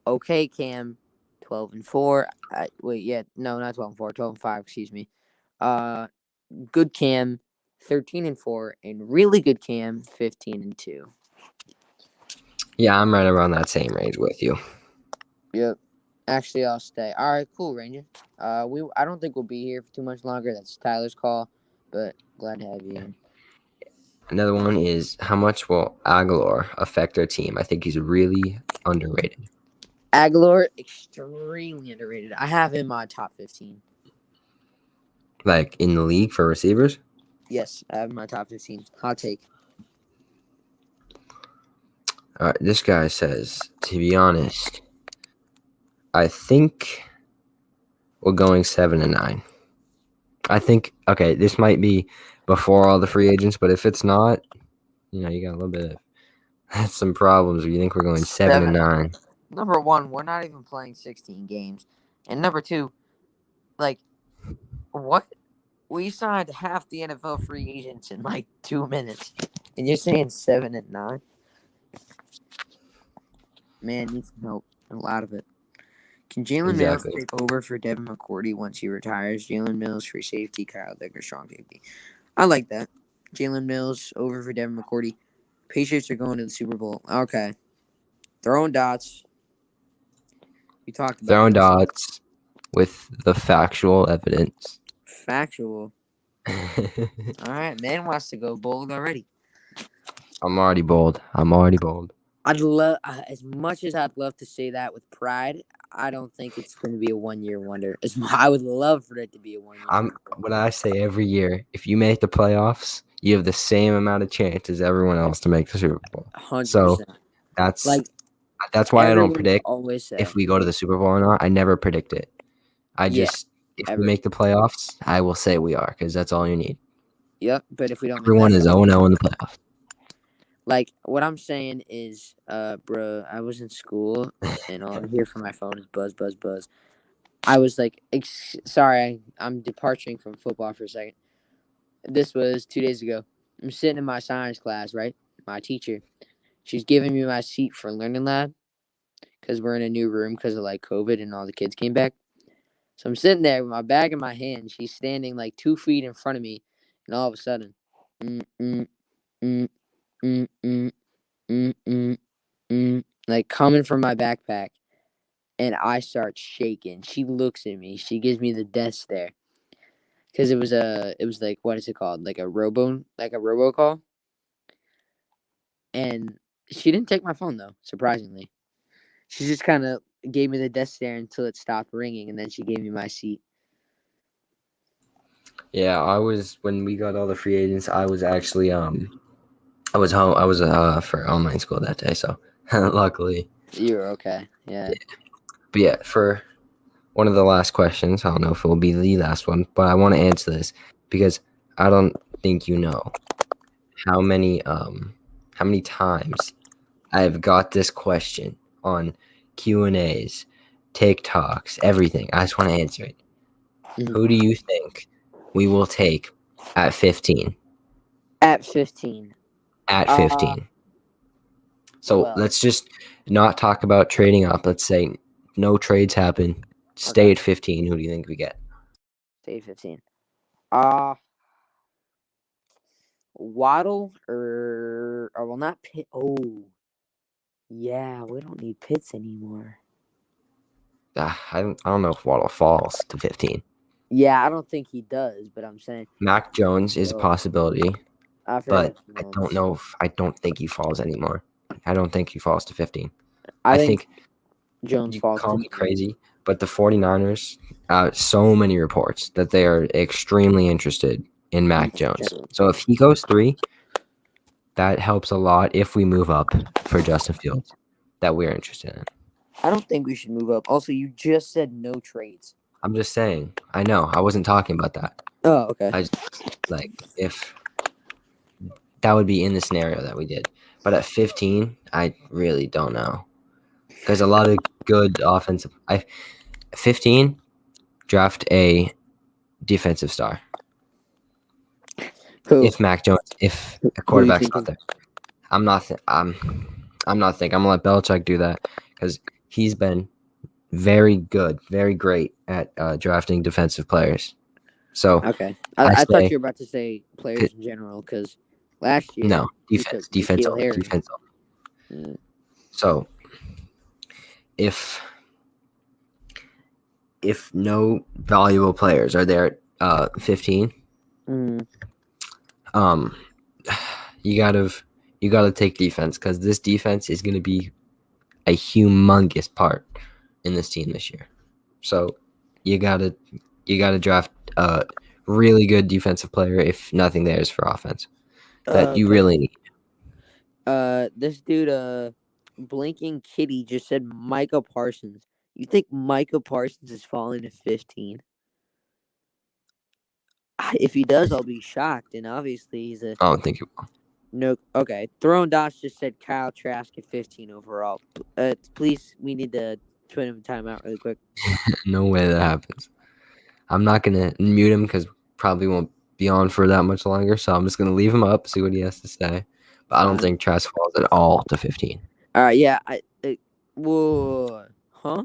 Okay Cam, 12-4. Wait, yeah, no, not 12-4, 12-5. Excuse me. Good Cam, 13-4, and really good Cam, 15-2. Yeah, I'm right around that same range with you. Yep. Actually, I'll stay. All right, cool, Ranger. I don't think we'll be here for too much longer. That's Tyler's call, but glad to have you in. Another one is, how much will Aguilar affect our team? I think he's really underrated. Aguilar, extremely underrated. I have him on top 15. Like in the league for receivers? Yes, I have him on top 15. Hot take. All right, this guy says, to be honest, I think we're going 7-9. I think, okay, this might be before all the free agents, but if it's not, you got a little bit of some problems. You think we're going 7-9? Number one, we're not even playing 16 games. And number two, like, what? We signed half the NFL free agents in like 2 minutes. And you're saying 7-9? Man, needs some help. A lot of it. Can Jalen Mills Exactly. take over for Devin McCourty once he retires? Jalen Mills, free safety, Kyle Decker, strong safety. I like that. Jalen Mills over for Devin McCourty. Patriots are going to the Super Bowl. Okay. Throwing dots. We talked about Throwing this. dots with the factual evidence. Factual. All right, man wants to go bold already. I'm already bold. I'd love, as much as I'd love to say that with pride, I don't think it's going to be a 1-year wonder. I would love for it to be a 1-year wonder. What I say every year, if you make the playoffs, you have the same amount of chance as everyone else to make the Super Bowl. 100%. So that's Like, why I don't everyone predict always said. if we go to the Super Bowl or not. I never predict it. Yeah, If ever. we make the playoffs, I will say we are, because that's all you need. Yep, but if we don't, Everyone is 0-0 in the playoffs. Like, what I'm saying is, bro, I was in school, and all I hear from my phone is buzz, buzz, buzz. I was like, sorry, I'm departing from football for a second. This was 2 days ago. I'm sitting in my science class, right? My teacher, she's giving me my seat for learning lab because we're in a new room because of like COVID and all the kids came back. So I'm sitting there with my bag in my hand. She's standing like 2 feet in front of me, and all of a sudden, mm, mm, mm, mm, mm, mm, mm, like coming from my backpack, and I start shaking. She looks at me. She gives me the death stare because it was like, what is it called? Like a robocall. And she didn't take my phone though, surprisingly. She just kind of gave me the death stare until it stopped ringing, and then she gave me my seat. Yeah, when we got all the free agents, I was actually I was home. I was for online school that day, so luckily. You were okay. Yeah. But yeah, for one of the last questions, I don't know if it will be the last one, but I want to answer this because I don't think you know how many times I've got this question on Q&As, TikToks, everything. I just want to answer it. Mhm. Who do you think we will take at 15? At 15. At 15. So well- let's just not talk about trading up. Let's say no trades happen. Stay Okay. at 15. Who do you think we get? Stay at 15. Waddle or well, not Pitt. Oh, yeah, we don't need Pitts anymore. I don't know if Waddle falls to 15. Yeah, I don't think he does, but I'm saying Mac Jones is a possibility, I've heard but of I Jones. don't know if I don't think he falls anymore. I don't think he falls to 15. I think Jones you falls call to me crazy, but the 49ers, so many reports that they are extremely interested in Mac Jones. So if he goes 3, that helps a lot if we move up for Justin Fields that we're interested in. I don't think we should move up. Also, you just said no trades. I'm just saying. I know. I wasn't talking about that. Oh, okay. If that would be in the scenario that we did. But at 15, I really don't know. Because a lot of good offensive. 15, draft a defensive star. Who? If Mac Jones, if a quarterback's not there, I'm not thinking. I'm gonna let Belichick do that because he's been very good, very great at drafting defensive players. So okay, I thought you were about to say players in general because last year no defense only. So if no valuable players are there at 15, you gotta take defense because this defense is gonna be a humongous part in this team this year. So you gotta draft a really good defensive player if nothing there is for offense that you really need. This dude, Blinking Kitty just said Micah Parsons. You think Micah Parsons is falling to 15? If he does, I'll be shocked. And obviously, he's a. I don't think he will. No. Okay. Throwing Dots just said Kyle Trask at 15 overall. Please, we need to put him in timeout really quick. No way that happens. I'm not gonna mute him because probably won't be on for that much longer. So I'm just gonna leave him up, see what he has to say. But I don't think Trask falls at all to 15. All right. Yeah. Whoa. Huh?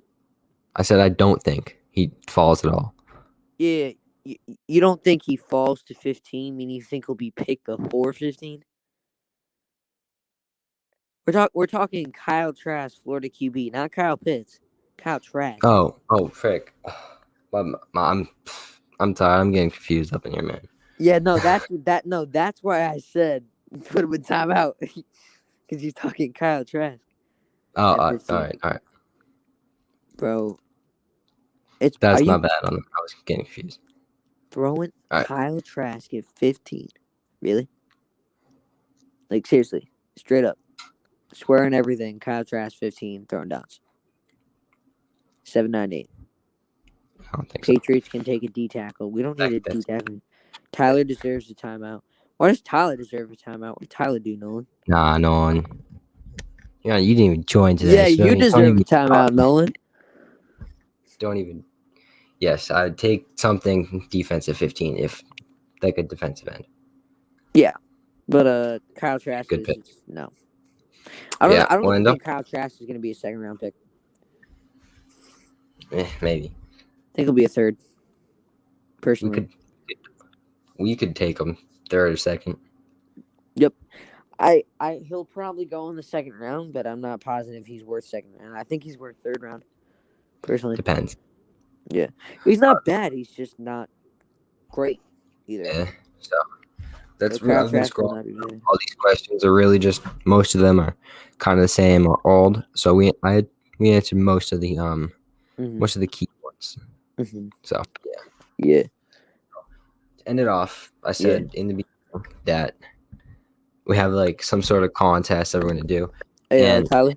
I said I don't think he falls at all. Yeah. You don't think he falls to 15? Meaning you think he'll be picked before 15? We're talking Kyle Trask, Florida QB, not Kyle Pitts. Kyle Trask. Oh, frick. I'm tired. I'm getting confused up in here, man. Yeah, no, that's why I said put him in timeout because you're talking Kyle Trask. Oh, At all 15. right. Bro. Are That's my you bad. I was getting confused. throwing All right. Kyle Trask at 15? Really? Like seriously, straight up, swearing everything. Kyle Trask 15 throwing downs. 798. I don't think so. Patriots can take a D tackle. We don't need a D That's- tackle. Tyler deserves a timeout. Why does Tyler deserve a timeout? What did Tyler do, Nolan? Nah, no one. Yeah, you didn't even join today. Yeah, so you don't deserve a even timeout, Nolan. Don't even. Yes, I'd take something defensive 15 if like a defensive end. But Kyle Trask Good is pick. no. I don't. Yeah, I don't even Orlando? think Kyle Trask is going to be a second round pick. Maybe I think he'll be a third. Personally, we could take him third or second. he'll probably go in the second round, but I'm not positive he's worth second round. I think he's worth third round. Personally, Depends. he's not bad. He's just not great either. Yeah. So that's So Kyle I've been Trask will scrolling. not be good. All these questions are really just most of them are kind of the same or old. So we answered most of the key ones. Mm-hmm. So Yeah. to end it off, I said in the beginning that we have like some sort of contest that we're gonna do. Hey, And- Tyler.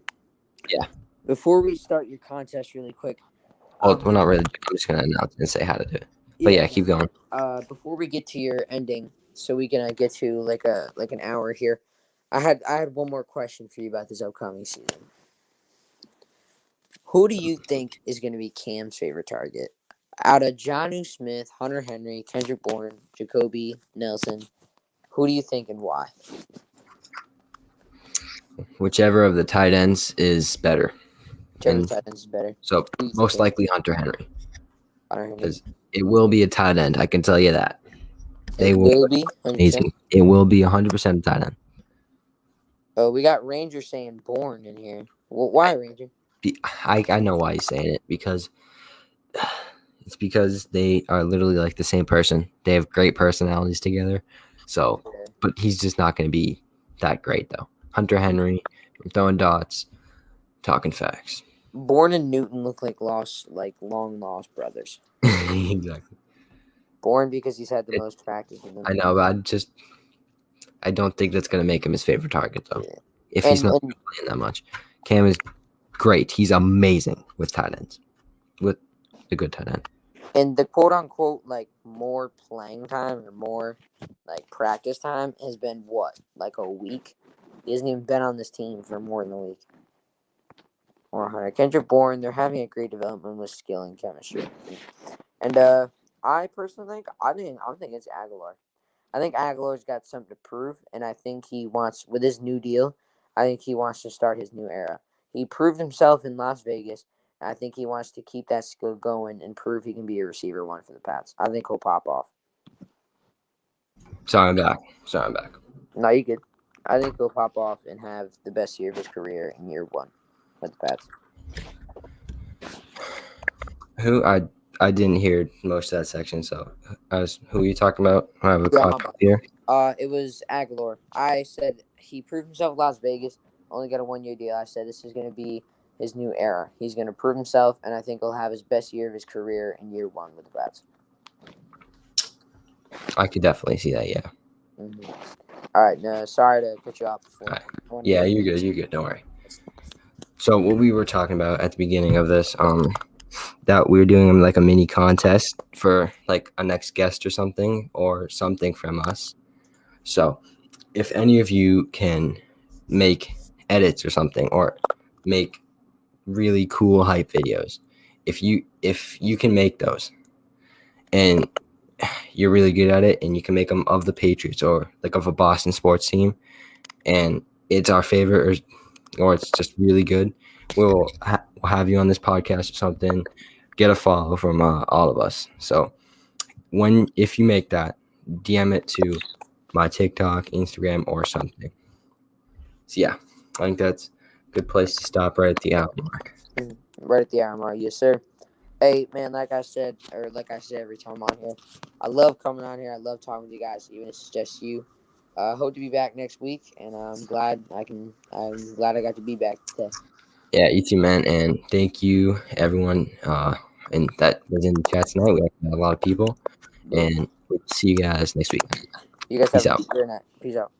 Yeah. Before we start your contest, really quick. Well, we're not really. I'm just gonna announce it and say how to do it. But yeah, keep going. Before we get to your ending, so we can get to like an hour here, I had one more question for you about this upcoming season. Who do you think is going to be Cam's favorite target? Out of Jonnu Smith, Hunter Henry, Kendrick Bourne, Jacoby Nelson, who do you think and why? Whichever of the tight ends is better. Whichever And- tight end is better. So Who do you most think? likely Hunter Henry. Hunter Henry. Because it will be a tight end. I can tell you that. They It will be 100%. amazing. It will be 100% tight end. Oh, we got Ranger saying Bourne in here. Well, why Ranger? I know why he's saying it because it's because they are literally like the same person. They have great personalities together. So, but he's just not going to be that great though. Hunter Henry, I'm throwing dots, talking facts. Bourne and Newton look like long lost brothers. Exactly. Bourne because he's had the most practice with them. I know, but I don't think that's going to make him his favorite target though. Yeah. If he's not playing that much. Cam is great. He's amazing with tight ends. With a good tight end. And the quote unquote more playing time or more practice time has been what? Like a week? He hasn't even been on this team for more than a week. Or 100. Kendrick Bourne, they're having a great development with skill and chemistry. And I personally think I'm thinking it's Aguilar. I think Aguilar's got something to prove, and I think he wants, with his new deal, I think he wants to start his new era. He proved himself in Las Vegas, and I think he wants to keep that skill going and prove he can be a receiver one for the Pats. I think he'll pop off. Sorry, I'm back. No, you good. I think he'll pop off and have the best year of his career in year one with the Pats. Who I didn't hear most of that section, so who are you talking about? I have a copy here. It was Aguilar. I said he proved himself in Las Vegas, only got a 1-year deal. I said this is going to be his new era. He's going to prove himself, and I think he'll have his best year of his career in year one with the Pats. I could definitely see that, yeah. Mm-hmm. All right, no, sorry to cut you off before. Right. Yeah, you're good. Don't worry. So what we were talking about at the beginning of this, that we were doing like a mini contest for like a next guest or something from us. So if any of you can make edits or something or make really cool hype videos, if you can make those and you're really good at it and you can make them of the Patriots or like of a Boston sports team and it's our favorite or it's just really good, we'll have you on this podcast or something. Get a follow from all of us. So if you make that, DM it to my TikTok, Instagram, or something. So yeah, I think that's a good place to stop right at the hour mark. Right at the RMR, yes, sir. Hey, man, like I said every time I'm on here, I love coming on here. I love talking to you guys, even if it's just you. Hope to be back next week, and I'm glad I got to be back today. Yeah, you too, man. And thank you, everyone. And that was in the chat tonight. We have a lot of people. And we'll see you guys next week. You guys Peace have a out. good night. Peace out.